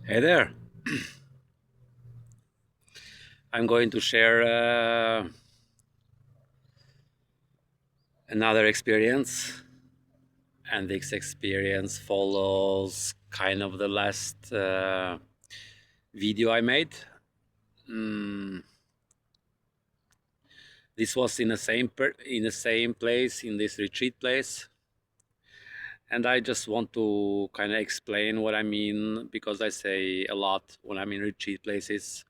Hey there. I'm going to share another experience, and this experience follows kind of the last video I made. Mm, this was in the same place, in this retreat place, and I just want to kind of explain what I mean because I say a lot when I'm in retreat places.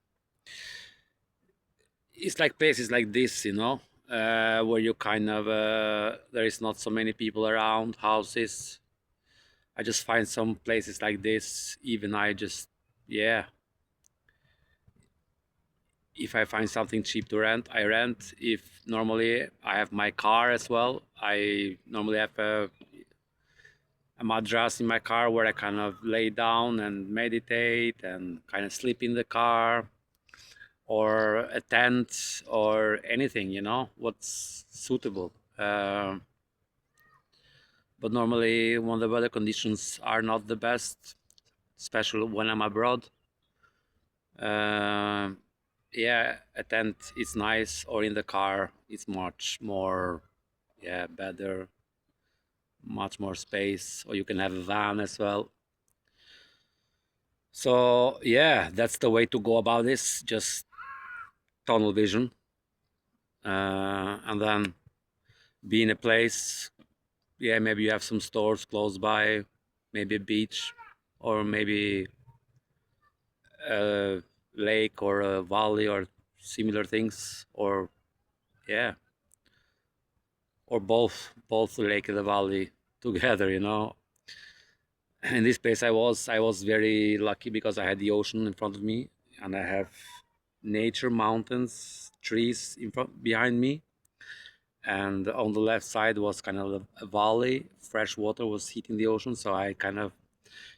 It's like places like this, where you kind of there is not so many people around, houses. I just find some places like this. Even I just, yeah, if I find something cheap to rent, I rent. If normally I have my car as well, I normally have a mattress in my car where I kind of lay down and meditate and kind of sleep in the car, or a tent or anything, what's suitable. But normally when the weather conditions are not the best, especially when I'm abroad, uh, yeah, a tent is nice, or in the car it's much more, yeah, better, much more space, or you can have a van as well. So yeah, that's the way to go about this, just tunnel vision, and then be in a place. Yeah, maybe you have some stores close by, maybe a beach, or maybe a lake or a valley or similar things, or yeah, or both the lake and the valley together. In this place I was very lucky because I had the ocean in front of me, and I have nature, mountains, trees in front behind me, and on the left side was kind of a valley. Fresh water was hitting the ocean, so I kind of,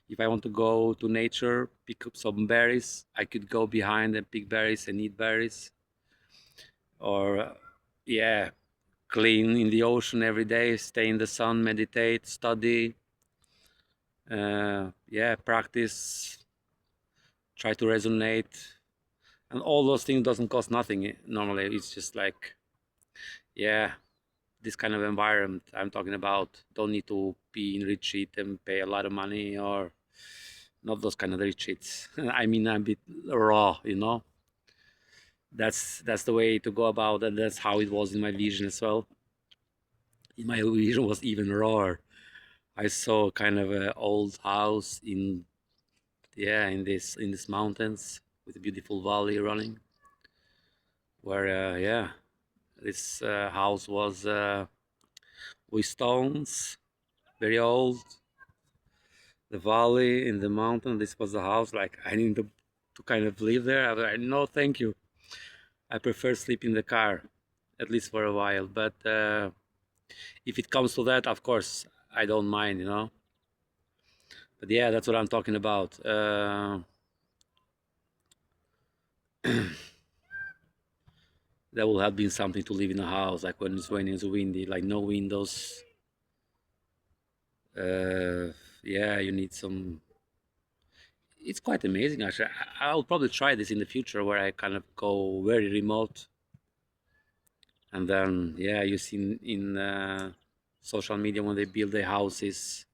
if I want to go to nature, pick up some berries, I could go behind and pick berries and eat berries. Or yeah, clean in the ocean every day, stay in the sun, meditate, study, yeah, practice, try to resonate, and all those things doesn't cost nothing. Normally it's just like, yeah, this kind of environment I'm talking about. Don't need to be in retreat and pay a lot of money, or not those kind of retreats. I mean, a bit raw, that's the way to go about it. That's how it was in my vision as well. In my vision was even rawer. I saw kind of an old house in, yeah, in this mountains with a beautiful valley running, where yeah, this house was with stones, very old. The valley in the mountain, this was the house. Like, I need to kind of live there. I was like, no, thank you. I prefer sleep in the car, at least for a while. But if it comes to that, of course, I don't mind. But yeah, that's what I'm talking about. That will have been something to live in a house, like when it's raining, it's windy, like no windows. Uh, yeah, you need some. It's quite amazing, actually. I'll probably try this in the future, where I kind of go very remote, and then yeah, you see in social media when they build their houses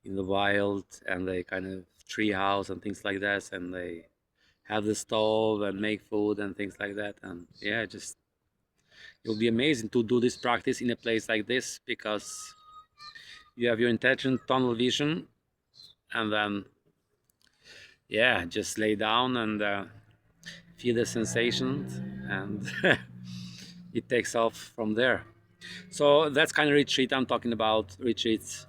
in the wild, and they kind of tree house and things like that, and they have the stove and make food and things like that. And yeah, just, it'll be amazing to do this practice in a place like this, because you have your intention, tunnel vision, and then yeah, just lay down and feel the sensations, and it takes off from there. So that's kind of retreat I'm talking about, retreats.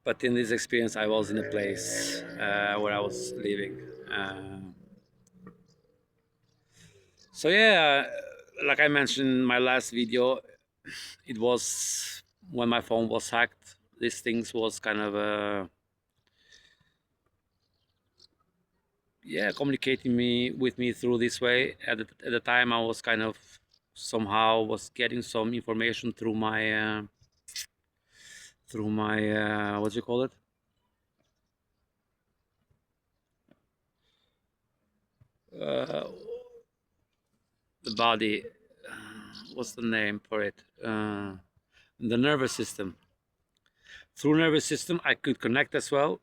But in this experience, I was in a place where I was living. So yeah, like I mentioned in my last video, it was when my phone was hacked. These things was kind of yeah, communicating with me through this way. At the time, I was kind of somehow was getting some information through my what do you call it, uh, the body. What's the name for it? The nervous system. Through nervous system, I could connect as well.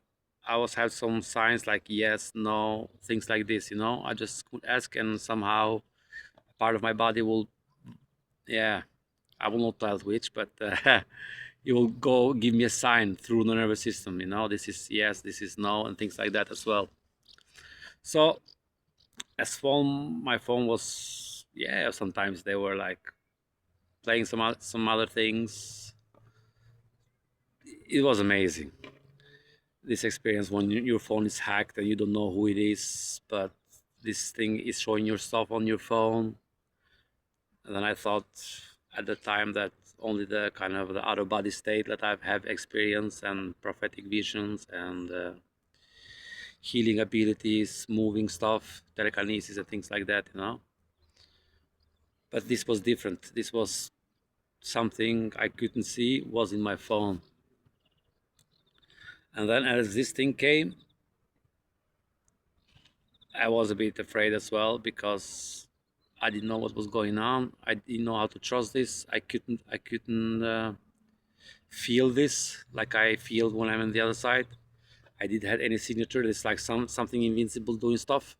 I was had some signs like yes, no, things like this. I just could ask, and somehow part of my body will, yeah, I will not tell which, but it will go give me a sign through the nervous system. This is yes, this is no, and things like that as well. So as my phone was, yeah, sometimes they were like playing some other things. It was amazing, this experience when your phone is hacked and you don't know who it is, but this thing is showing your stuff on your phone. And then I thought at the time that only the kind of the out of body state that I have experienced and prophetic visions and healing abilities, moving stuff, telekinesis and things like that. But this was different. This was something I couldn't see was in my phone. And then as this thing came, I was a bit afraid as well because I didn't know what was going on. I didn't know how to trust this. I couldn't feel this like I feel when I'm on the other side. I didn't have any signature. It's like something invincible doing stuff.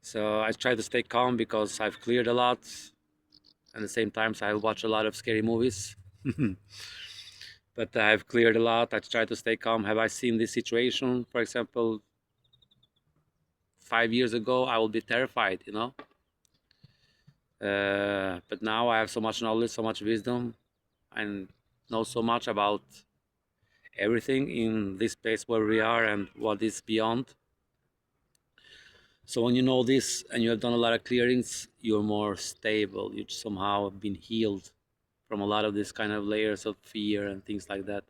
So I try to stay calm because I've cleared a lot. At the same time, so I watch a lot of scary movies. But I've cleared a lot. I try to stay calm. Have I seen this situation, for example, 5 years ago? I will be terrified. But now I have so much knowledge, so much wisdom, and know so much about everything in this place where we are and what is beyond. So when you know this and you have done a lot of clearings, you're more stable. You somehow have been healed from a lot of this kind of layers of fear and things like that.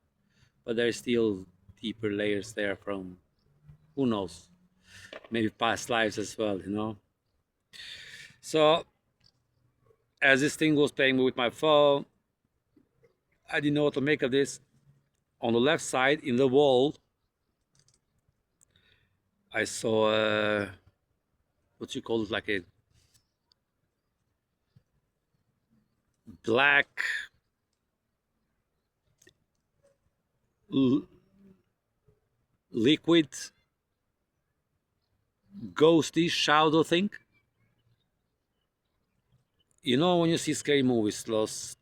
But there's still deeper layers there from who knows, maybe past lives as well. So as this thing was playing with my phone, I didn't know what to make of this. On the left side in the wall, I saw what you call it, like a black liquid ghosty shadow thing. When you see scary movies, those,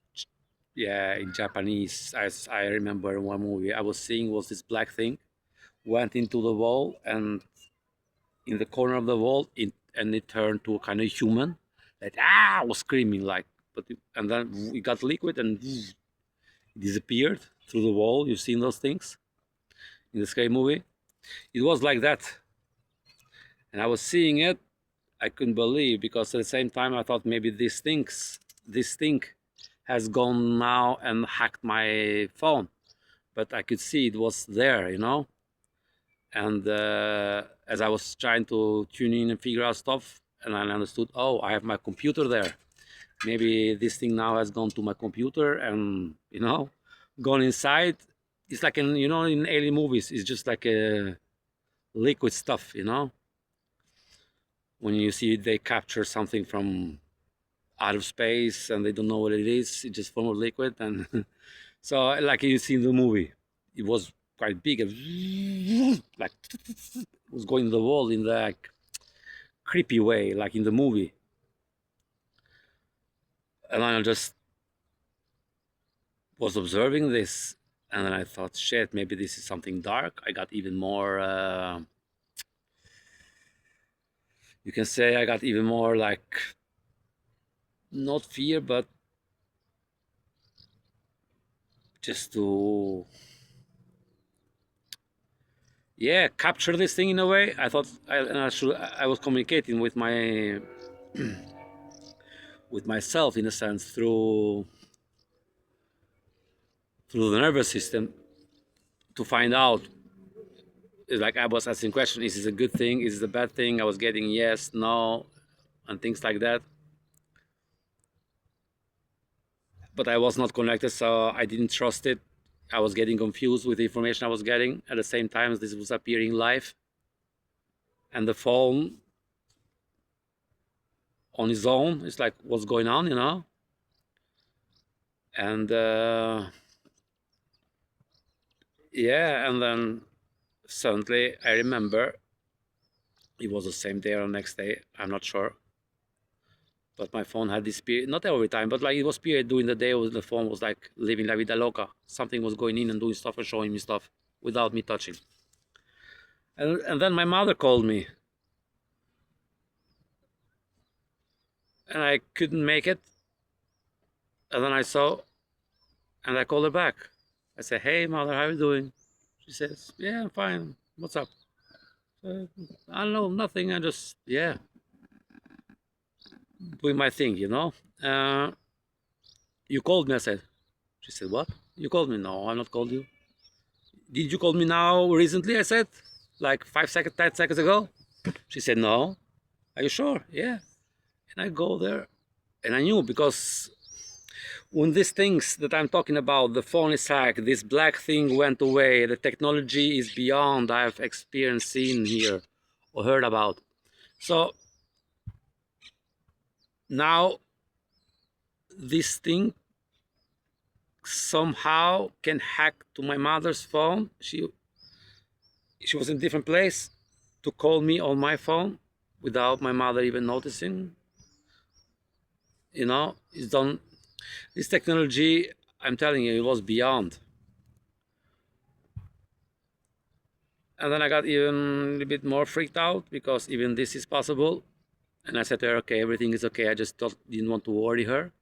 yeah, in Japanese, as I remember one movie I was seeing was this black thing went into the wall, and in the corner of the wall, and it turned to a kind of human that was screaming like, and then it got liquid and it disappeared through the wall. You've seen those things in the scary movie. It was like that, and I was seeing it. I couldn't believe, because at the same time I thought maybe this thing has gone now and hacked my phone, but I could see it was there. And as I was trying to tune in and figure out stuff, and I understood, oh, I have my computer there. Maybe this thing now has gone to my computer and gone inside. It's like in alien movies, it's just like a liquid stuff. When you see they capture something from out of space and they don't know what it is, it just form of liquid. And so like you see in the movie, it was quite big and like it was going to the wall in the like creepy way, like in the movie. And I just was observing this, and then I thought, shit, maybe this is something dark. I got even more, you can say I got even more like, not fear, but just to, yeah, capture this thing in a way. I thought I was communicating with with myself in a sense through the nervous system to find out. It's like I was asking questions: is this a good thing? Is this a bad thing? I was getting yes, no, and things like that. But I was not connected, so I didn't trust it. I was getting confused with the information I was getting. At the same time, this was appearing live. and the phone on his own. It's like, what's going on, you know? And yeah, and then suddenly I remember it was the same day or the next day. I'm not sure, but my phone had this period, not every time, but like it was period during the day when the phone was like living la vida loca. Something was going in and doing stuff and showing me stuff without me touching. And then my mother called me, and I couldn't make it. And then I saw, and I called her back. I said, "Hey, mother, how are you doing?" She says, "Yeah, I'm fine. What's up?" I don't know, nothing. I just, yeah, doing my thing, you know. Uh, you called me, I said. She said, "What? You called me?" "No, I not called you." "Did you call me now recently?" I said, "Like 5 seconds, 10 seconds ago." She said, "No." "Are you sure?" "Yeah." And I go there, and I knew because when these things that I'm talking about, the phone is hacked, this black thing went away, the technology is beyond I've experienced, seen here, or heard about. So now this thing somehow can hack to my mother's phone. She was in a different place to call me on my phone without my mother even noticing. You know, it's done. This technology, I'm telling you, it was beyond. And then I got even a bit more freaked out because even this is possible. And I said to her, "Okay, everything is okay." I just didn't want to worry her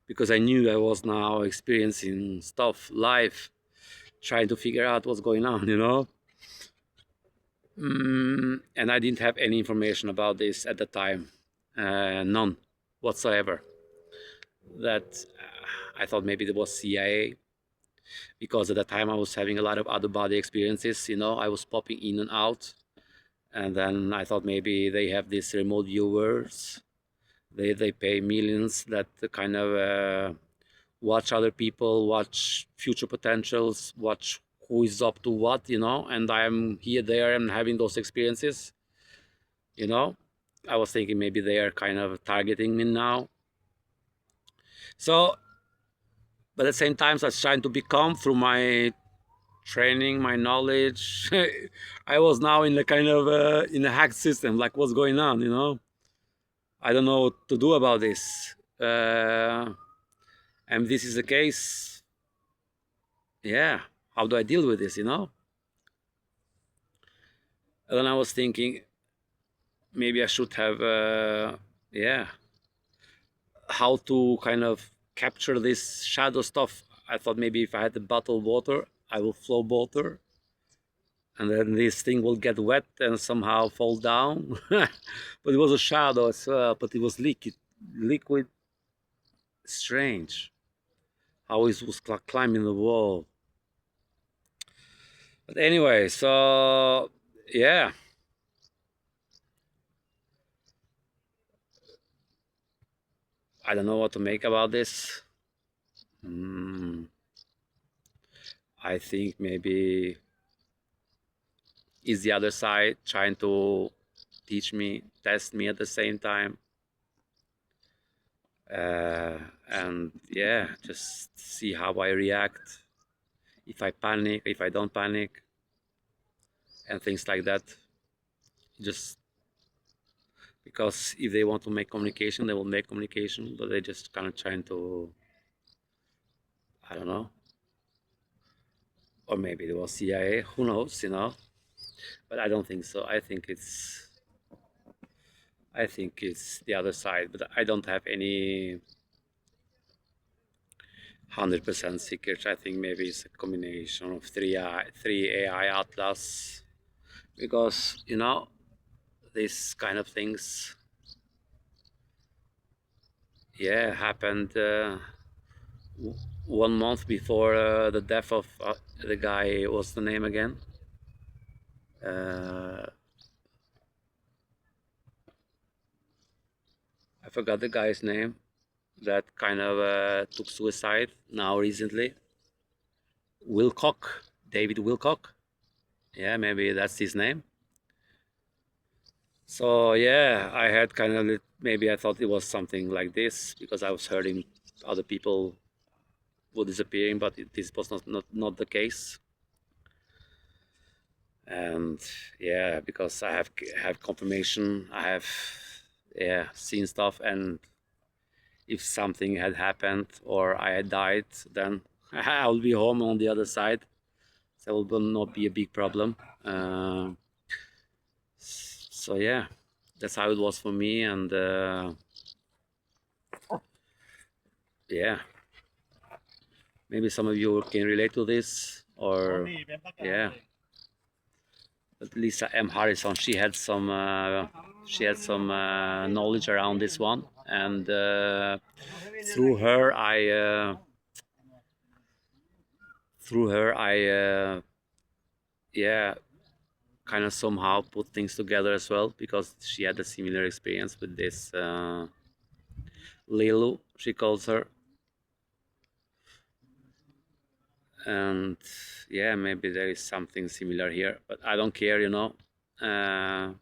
because I knew I was now experiencing stuff live, trying to figure out what's going on, you know. And I didn't have any information about this at the time, none whatsoever. That I thought maybe it was CIA because at the time I was having a lot of out of body experiences. You know, I was popping in and out, and then I thought maybe they have these remote viewers. They pay millions that kind of watch other people, watch future potentials, watch who is up to what, you know. And I'm here, there, and having those experiences, you know. I was thinking maybe they are kind of targeting me now. So, but at the same time, I was trying to become through my training, my knowledge. I was now in a kind of in a hacked system. Like, what's going on? You know, I don't know what to do about this. And this is the case. Yeah, how do I deal with this? You know. And then I was thinking maybe I should have, yeah, how to kind of capture this shadow stuff. I thought maybe if I had the bottled water, I will flow water, and then this thing will get wet and somehow fall down. But it was a shadow as well, but it was liquid, strange. How it was climbing the wall. But anyway, so yeah, I don't know what to make about this. Mm, I think maybe is the other side trying to teach me, test me at the same time. And yeah, just see how I react, if I panic, if I don't panic, and things like that. Just because if they want to make communication, they will make communication, but they just kind of trying to, I don't know, or maybe it was CIA, who knows, you know? But I don't think so. I think it's the other side, but I don't have any 100% secret. I think maybe it's a combination of three AI atlas because you know these kind of things, yeah, happened 1 month before the death of the guy. What's the name again? Uh, I forgot the guy's name. That kind of took suicide now recently. Wilcock, David Wilcock. Yeah, maybe that's his name. So yeah, I had kind of maybe I thought it was something like this because I was hearing other people were disappearing, but this was not the case. And yeah, because I have confirmation, I have yeah seen stuff, and if something had happened or I had died, then I'll be home on the other side, so it will not be a big problem. Uh, so yeah, that's how it was for me, and yeah, maybe some of you can relate to this, or yeah. But Lisa M. Harrison, she had some knowledge around this one, and through her, through her, yeah, kind of somehow put things together as well because she had a similar experience with this Lilu, she calls her, and yeah, maybe there is something similar here, but I don't care, you know. Uh,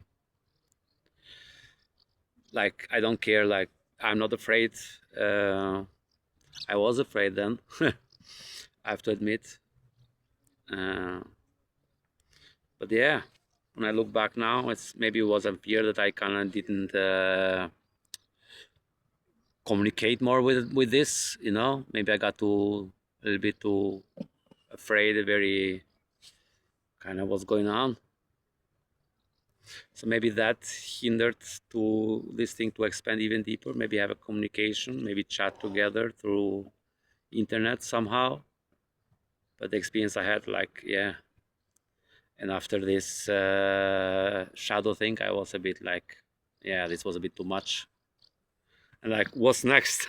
like I don't care. Like I'm not afraid. Uh, I was afraid then. I have to admit. Uh, but yeah, when I look back now, it's maybe it was a fear that I kind of didn't communicate more with this. You know, maybe I got too a little bit too afraid. Very kind of what's going on. So maybe that hindered to this thing to expand even deeper. Maybe have a communication. Maybe chat together through internet somehow. But the experience I had, like yeah, and after this shadow thing, I was a bit like, yeah, this was a bit too much. And like, what's next?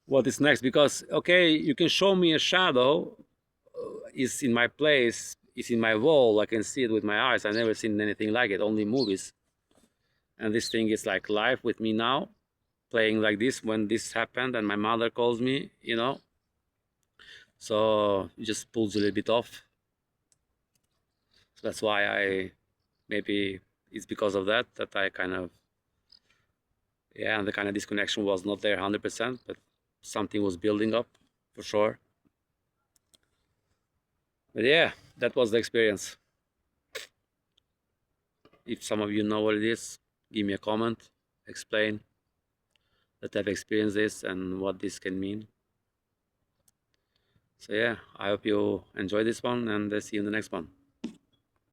What is next? Because okay, you can show me a shadow is in my place, is in my wall. I can see it with my eyes. I've never seen anything like it, only movies. And this thing is like live with me now, playing like this when this happened, and my mother calls me, you know. So it just pulls a little bit off. So that's why I maybe it's because of that that I kind of yeah, and the kind of disconnection was not there 100%, but something was building up for sure. But yeah, that was the experience. If some of you know what it is, give me a comment, explain that I've experienced this and what this can mean. So yeah, I hope you enjoy this one, and see you in the next one.